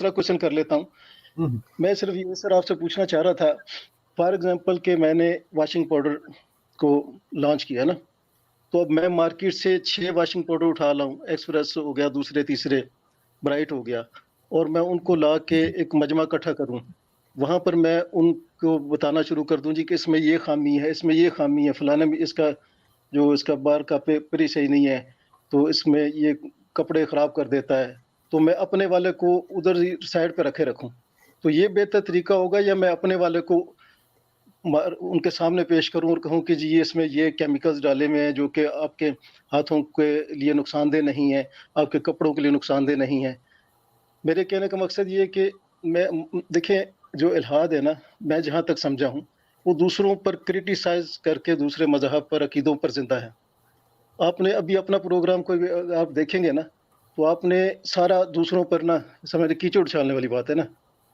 वाला क्वेश्चन कर लेता हूँ। मैं सिर्फ ये सर आपसे पूछना चाह रहा था, फॉर एग्जांपल कि मैंने वॉशिंग पाउडर को लॉन्च किया ना, तो अब मैं मार्केट से 6 वॉशिंग पाउडर उठा लाऊं, एक्सप्रेस हो गया, दूसरे तीसरे ब्राइट हो गया, और मैं उनको ला के एक मजमा इकट्ठा करूं, वहां पर मैं उनको बताना शुरू कर दूं जी कि इसमें ये खामी है, इसमें ये खामी है, फलाने में इसका जो इसका बार का पेपर ही सही नहीं है, तो इसमें ये कपड़े खराब कर देता है, तो मैं अपने वाले को उधर ही साइड पे रखे रखूं, तो ये बेहतर तरीका होगा, या मैं अपने वाले को उनके सामने पेश करूं और कहूं कि जी ये इसमें ये केमिकल्स डाले हुए हैं जो कि आपके हाथों के लिए नुकसानदेह नहीं है, आपके कपड़ों के लिए नुकसानदेह नहीं है। मेरे कहने का मकसद ये है कि मैं देखें, जो इल्हाद है ना, मैं जहाँ तक समझा हूँ, वो दूसरों पर क्रिटिसाइज करके दूसरे मजहब पर, अकीदों पर जिंदा है। आपने अभी अपना प्रोग्राम कोई आप देखेंगे ना, तो आपने सारा दूसरों पर ना, समझ कीचड़ उछालने वाली बात है ना,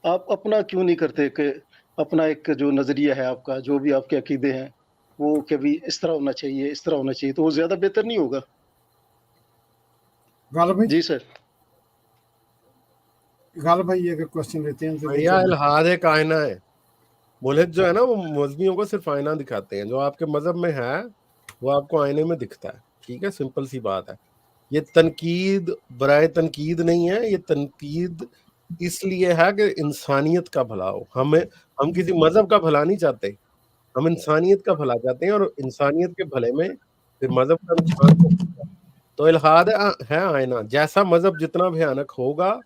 आप अपना क्यों नहीं करते कि अपना एक जो नजरिया है आपका, जो भी आपके अकीदे हैं, वो कभी इस तरह होना चाहिए, इस तरह होना चाहिए, तो वो ज्यादा बेहतर नहीं होगा? गालिब भाई, जी सर। गालिब भाई अगर क्वेश्चन लेते हैं तो भैया इल्हाद एक आईना है। मुल्हिद जो है ना, वो मजहबियों को सिर्फ आईना दिखाते हैं, जो आपके मजहब में है वो आपको आईने में दिखता है। ठीक है, सिंपल सी बात है। ये तनकीद बराए तनकीद नहीं है, ये तनकीद इसलिए है कि इंसानियत का भला हो। हम किसी मजहब का भला नहीं चाहते, हम इंसानियत का भला चाहते हैं, और इंसानियत के भले में फिर मजहब का नुकसान होता है। तो इल्हाद है आईना, जैसा मजहब जितना भयानक होगा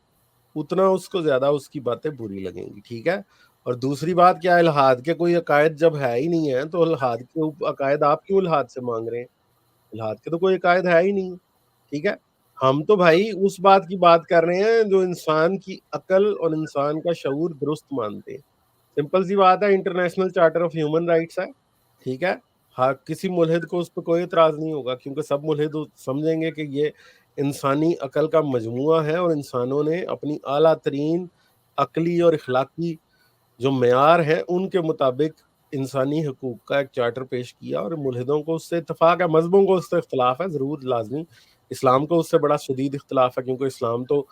उतना उसको ज्यादा उसकी बातें बुरी लगेंगी। ठीक है, और दूसरी बात क्या है, इल्हाद के कोई अकायद जब है ही नहीं है, तो इल्हाद के अकायद आप क्यों इल्हाद से मांग रहे हैं? इल्हाद के तो कोई अकायद है ही नहीं। ठीक है, हम तो भाई उस बात की बात कर रहे हैं जो इंसान की अकल और इंसान का शऊर दुरुस्त मानते हैं। सिंपल सी बात है, international charter of human rights है। ठीक है, हाँ, किसी मुल्हिद को उस पर कोई एतराज नहीं होगा, क्योंकि सब मुल्हिद समझेंगे कि ये इंसानी अकल का मजमुआ है, और इंसानों ने अपनी आला तरीन अकली और इखलाकी जो मेयार है उनके मुताबिक इंसानी हकूक का एक चार्टर पेश किया, और मुल्हिदों को उससे इत्तफाक है, मजहबों को उससे इख्तलाफ है ज़रूर लाजमी। इस्लाम को उससे बड़ा शदीद इख्तलाफ है, क्योंकि इस्लाम तो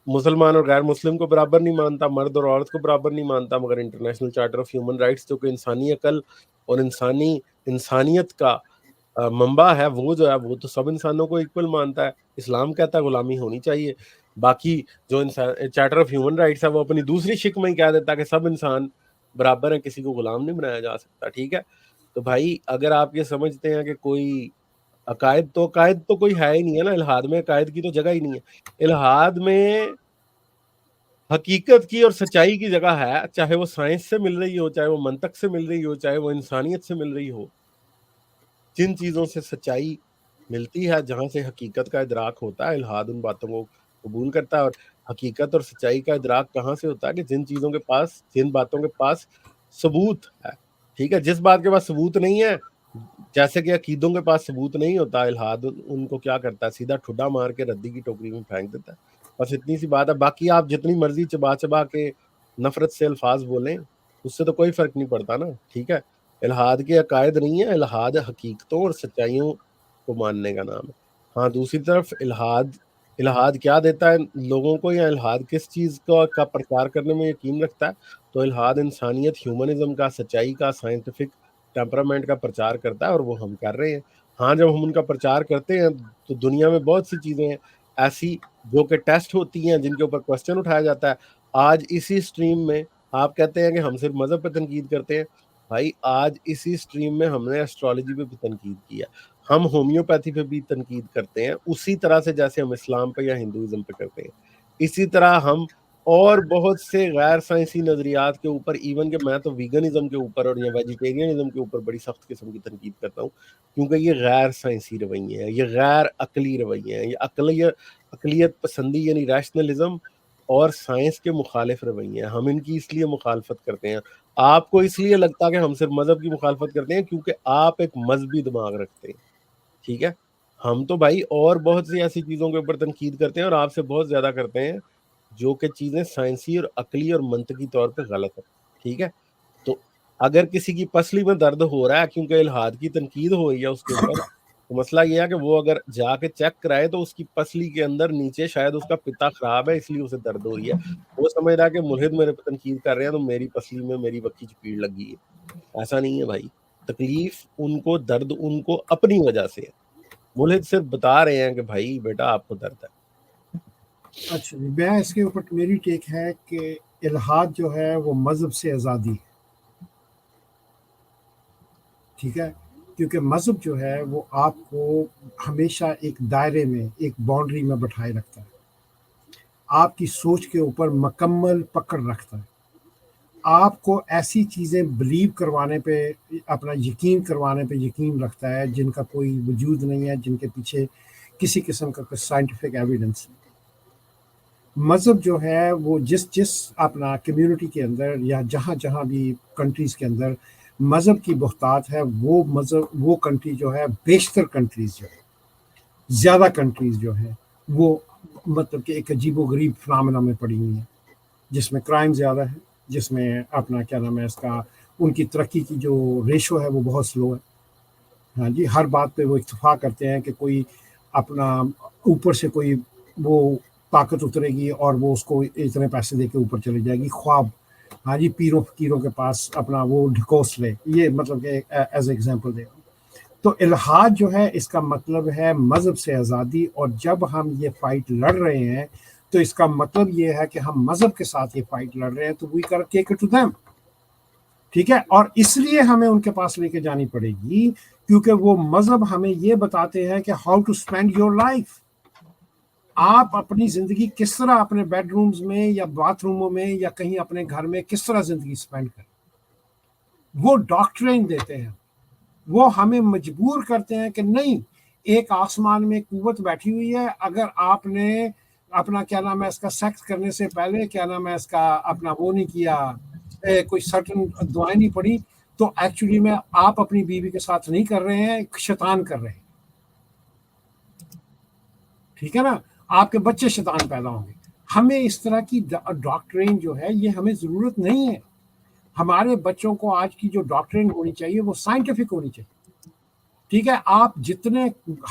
मुसलमान और गैर मुस्लिम को बराबर नहीं मानता, मर्द और औरत को बराबर नहीं मानता, मगर international charter of human rights जो कि इंसानी अकल और इंसानियत का मंबा है, वो जो है वो तो सब इंसानों को इक्वल मानता है। इस्लाम कहता है गुलामी होनी चाहिए। बाकी जो चार्टर ऑफ ह्यूमन राइट्स है वो अपनी दूसरी शिक में ही कह देता है कि सब इंसान बराबर है, किसी को गुलाम नहीं बनाया जा सकता। ठीक है, तो भाई अगर आप ये समझते हैं कि कोई अकायद तो कोई है ही नहीं है ना, इल्हाद में अकायद की तो जगह ही नहीं है। इल्हाद में हकीकत की और सच्चाई की जगह है, चाहे वो साइंस से मिल रही हो, चाहे वो मंतक से मिल रही हो, चाहे वो इंसानियत से मिल रही हो। जिन चीज़ों से सच्चाई मिलती है, जहाँ से हकीकत का इदराक होता है, इल्हाद उन बातों को कबूल करता है। और हकीकत और सच्चाई का इदराक कहाँ से होता है कि जिन बातों के पास सबूत है। ठीक है, जिस बात के पास सबूत नहीं है, जैसे कि अकीदों के पास सबूत नहीं होता, इल्हाद उनको क्या करता है, सीधा ठुड्डा मार के रद्दी की टोकरी में फेंक देता है। बस इतनी सी बात है। बाकी आप जितनी मर्जी चबा चबा के नफरत से अल्फाज बोलें, उससे तो कोई फर्क नहीं पड़ता ना। ठीक है, इल्हाद के अकायद नहीं है, इल्हाद हकीकतों और सच्चाइयों को मानने का नाम है। हाँ, दूसरी तरफ इल्हाद क्या देता है लोगों को, या इल्हाद किस चीज़ का प्रचार करने में यकीन रखता है? तो इल्हाद इंसानियत, ह्यूमनिज्म का, सच्चाई का, साइंटिफिक टेम्परामेंट का प्रचार करता है, और वो हम कर रहे हैं। हाँ, जब हम उनका प्रचार करते हैं तो दुनिया में बहुत सी चीज़ें हैं ऐसी जो कि टेस्ट होती हैं, जिनके ऊपर क्वेश्चन उठाया जाता है। आज इसी स्ट्रीम में आप कहते हैं कि हम सिर्फ मजहब पर तनकीद करते हैं। भाई आज इसी स्ट्रीम में हमने एस्ट्रोलॉजी पे भी तनकीद किया, हम होम्योपैथी पे भी तनकीद करते हैं, उसी तरह से जैसे हम इस्लाम पे या हिंदुइज्म पे करते हैं। इसी तरह हम और बहुत से गैर साइंसी नजरियात के ऊपर, इवन कि मैं तो वीगनिज्म के ऊपर और या वेजिटेरियनिज्म के ऊपर बड़ी सख्त किस्म की तनकीद करता हूँ, क्योंकि ये गैर साइंसी रवैये हैं, ये गैर अकली रवैये हैं, ये अकलियत पसंदी यानी रैशनलिज्म और साइंस के मुखालिफ रवैये हैं। हम इनकी इसलिए मुखालफत करते हैं। आपको इसलिए लगता है कि हम सिर्फ मजहब की मुखालफत करते हैं क्योंकि आप एक मजहबी दिमाग रखते हैं। ठीक है, हम तो भाई और बहुत सी ऐसी चीज़ों के ऊपर तनकीद करते हैं, और आपसे बहुत ज़्यादा करते हैं, जो कि चीज़ें साइंसी और अकली और मंतकी तौर पे गलत है। ठीक है, तो अगर किसी की पसली में दर्द हो रहा है क्योंकि इल्हाद की तनकीद हो रही है उसके ऊपर, تو مسئلہ یہ ہے کہ وہ اگر جا کے چیک کرائے تو اس کی پسلی کے اندر نیچے شاید اس کا پتا خراب ہے اس لیے اسے درد ہو رہی ہے. وہ سمجھ رہا ہے کہ ملحد میرے پہ تنقید کر رہے ہیں تو میری پسلی میں میری وکی چپیڑ لگی ہے. ایسا نہیں ہے بھائی, تکلیف ان کو, درد ان کو اپنی وجہ سے ہے. ملحد صرف بتا رہے ہیں کہ بھائی بیٹا آپ کو درد ہے. اچھا جی, میں اس کے اوپر میری ٹیک ہے کہ الحاد جو ہے وہ مذہب سے آزادی ہے, ٹھیک ہے, کیونکہ مذہب جو ہے وہ آپ کو ہمیشہ ایک دائرے میں, ایک باؤنڈری میں بٹھائے رکھتا ہے, آپ کی سوچ کے اوپر مکمل پکڑ رکھتا ہے, آپ کو ایسی چیزیں بلیو کروانے پہ, اپنا یقین کروانے پہ یقین رکھتا ہے جن کا کوئی وجود نہیں ہے, جن کے پیچھے کسی قسم کا کوئی سائنٹیفک ایویڈنس نہیں. مذہب جو ہے وہ جس اپنا کمیونٹی کے اندر یا جہاں جہاں بھی کنٹریز کے اندر مذہب کی بہتات ہے, وہ مذہب, وہ کنٹری جو ہے, بیشتر کنٹریز جو ہے, زیادہ کنٹریز جو ہیں وہ مطلب کہ ایک عجیب و غریب فنامنا میں پڑی ہوئی ہیں, جس میں کرائم زیادہ ہے, جس میں اپنا کیا نام ہے اس کا, ان کی ترقی کی جو ریشو ہے وہ بہت سلو ہے. ہاں جی, ہر بات پہ وہ اتفاق کرتے ہیں کہ کوئی اپنا اوپر سے کوئی وہ طاقت اترے گی اور وہ اس کو اتنے پیسے دے کے اوپر چلی جائے گی, خواب, ہاں جی, پیروں فقیروں کے پاس اپنا وہ ڈھکوس لے, یہ مطلب کہ ایز ایگزامپل دے. تو الحاد جو ہے اس کا مطلب ہے مذہب سے آزادی, اور جب ہم یہ فائٹ لڑ رہے ہیں تو اس کا مطلب یہ ہے کہ ہم مذہب کے ساتھ یہ فائٹ لڑ رہے ہیں, تو we can take it to them, ٹھیک ہے. اور اس لیے ہمیں ان کے پاس لے کے جانی پڑے گی کیونکہ وہ مذہب ہمیں یہ بتاتے ہیں کہ how to spend your life, آپ اپنی زندگی کس طرح اپنے بیڈ رومز میں یا باتھ روموں میں یا کہیں اپنے گھر میں کس طرح زندگی اسپینڈ کریں. وہ ڈاکٹرین دیتے ہیں, وہ ہمیں مجبور کرتے ہیں کہ نہیں, ایک آسمان میں قوت بیٹھی ہوئی ہے, اگر آپ نے اپنا کیا نام ہے اس کا سیکس کرنے سے پہلے کیا نام ہے اس کا اپنا وہ نہیں کیا, کوئی سرٹن دعائیں نہیں پڑھی, تو ایکچولی میں آپ اپنی بیوی کے ساتھ نہیں کر رہے ہیں, شیطان کر رہے ہیں, ٹھیک ہے نا, آپ کے بچے شیطان پیدا ہوں گے. ہمیں اس طرح کی ڈاکٹرین جو ہے یہ ہمیں ضرورت نہیں ہے. ہمارے بچوں کو آج کی جو ڈاکٹرین ہونی چاہیے وہ سائنٹیفک ہونی چاہیے, ٹھیک ہے. آپ جتنے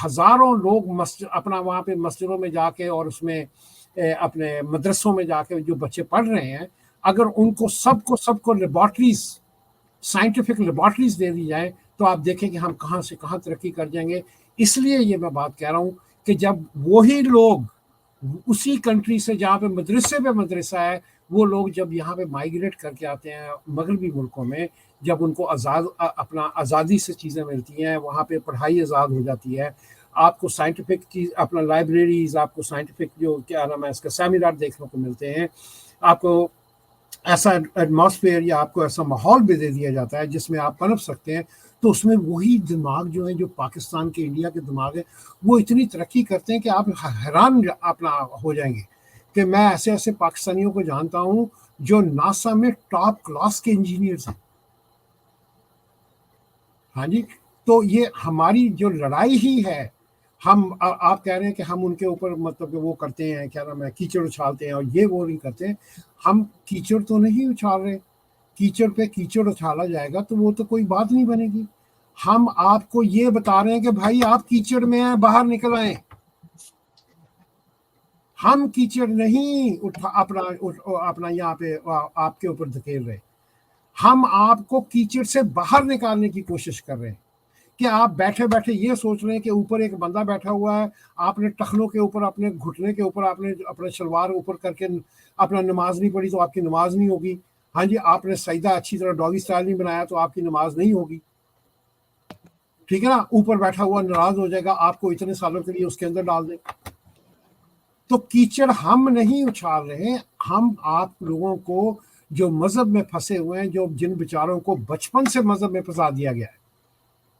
ہزاروں لوگ اپنا وہاں پہ مسجدوں میں جا کے اور اس میں اپنے مدرسوں میں جا کے جو بچے پڑھ رہے ہیں, اگر ان کو سب کو لیبارٹریز, سائنٹیفک لیبارٹریز دے دی جائیں تو آپ دیکھیں کہ ہم کہاں سے کہاں ترقی کر جائیں گے. اس لیے یہ میں بات کہہ رہا ہوں کہ جب وہی لوگ اسی کنٹری سے جہاں پہ مدرسہ ہے, وہ لوگ جب یہاں پہ مائیگریٹ کر کے آتے ہیں مغربی ملکوں میں, جب ان کو اپنا آزادی سے چیزیں ملتی ہیں, وہاں پہ پڑھائی آزاد ہو جاتی ہے, آپ کو سائنٹیفک چیز اپنا لائبریریز, آپ کو سائنٹیفک جو کیا نام ہے اس کا سیمینار دیکھنے کو ملتے ہیں, آپ کو ایسا ایٹماسفیئر یا آپ کو ایسا ماحول بھی دے دیا جاتا ہے جس میں آپ پنپ سکتے ہیں, تو اس میں وہی دماغ جو ہے, جو پاکستان کے انڈیا کے دماغ ہے, وہ اتنی ترقی کرتے ہیں کہ آپ حیران اپنا ہو جائیں گے کہ میں ایسے پاکستانیوں کو جانتا ہوں جو ناسا میں ٹاپ کلاس کے انجینئرز ہیں. ہاں جی, تو یہ ہماری جو لڑائی ہی ہے, ہم آپ کہہ رہے ہیں کہ ہم ان کے اوپر مطلب کہ وہ کرتے ہیں, کیا نام ہے, کیچڑ اچھالتے ہیں, اور یہ وہ نہیں کرتے ہیں. ہم کیچڑ تو نہیں اچھال رہے, کیچڑ پہ کیچڑ اچھالا جائے گا تو وہ تو کوئی بات نہیں بنے گی. ہم آپ کو یہ بتا رہے ہیں کہ بھائی آپ کیچڑ میں ہیں, باہر نکل آئیں. ہم کیچڑ نہیں اپنا یہاں پہ آپ کے اوپر دھکیل رہے, ہم آپ کو کیچڑ سے باہر نکالنے کی کوشش کر رہے ہیں کہ آپ بیٹھے بیٹھے یہ سوچ رہے ہیں کہ اوپر ایک بندہ بیٹھا ہوا ہے, آپ نے ٹخنوں کے اوپر, اپنے گھٹنے کے اوپر, آپ نے اپنے شلوار اوپر کر کے اپنا نماز نہیں پڑھی تو آپ کی نماز نہیں ہوگی. ہاں جی, آپ نے سجدہ اچھی طرح ڈاگی سٹائل نہیں بنایا تو آپ کی نماز نہیں ہوگی, ٹھیک ہے نا. اوپر بیٹھا ہوا ناراض ہو جائے گا, آپ کو اتنے سالوں کے لیے اس کے اندر ڈال دیں. تو کیچڑ ہم نہیں اچھال رہے, ہم آپ لوگوں کو جو مذہب میں پھنسے ہوئے ہیں, جن بیچاروں کو بچپن سے مذہب میں پھنسا دیا گیا ہے.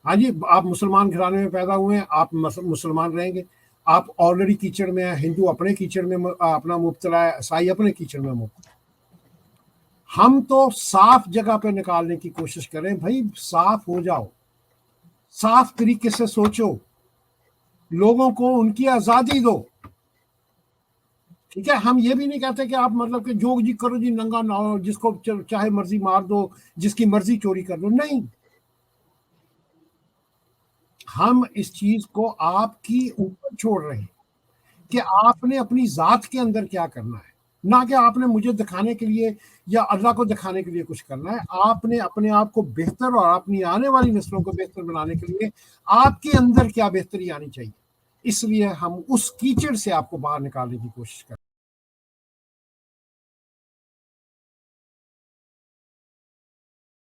ہاں جی, آپ مسلمان گھرانے میں پیدا ہوئے ہیں, آپ مسلمان رہیں گے, آپ آلریڈی کیچڑ میں ہیں, ہندو اپنے کیچڑ میں اپنا مبتلا ہے, عیسائی اپنے کیچڑ میں مبتلا. ہم تو صاف جگہ پہ نکالنے کی کوشش کریں, بھائی صاف ہو جاؤ, صاف طریقے سے سوچو, لوگوں کو ان کی آزادی دو, ٹھیک ہے. ہم یہ بھی نہیں کہتے کہ آپ مطلب کہ جو جی کرو جی, ننگا نہ ہو, جس کو چاہے مرضی مار دو, جس کی مرضی چوری کر دو, نہیں. ہم اس چیز کو آپ کی اوپر چھوڑ رہے ہیں کہ آپ نے اپنی ذات کے اندر کیا کرنا ہے، نہ کہ آپ نے مجھے دکھانے کے لیے یا اللہ کو دکھانے کے لیے کچھ کرنا ہے۔ آپ نے اپنے آپ کو بہتر اور اپنی آنے والی نسلوں کو بہتر بنانے کے لیے آپ کے اندر کیا بہتری آنی چاہیے، اس لیے ہم اس کیچڑ سے آپ کو باہر نکالنے کی کوشش کریں۔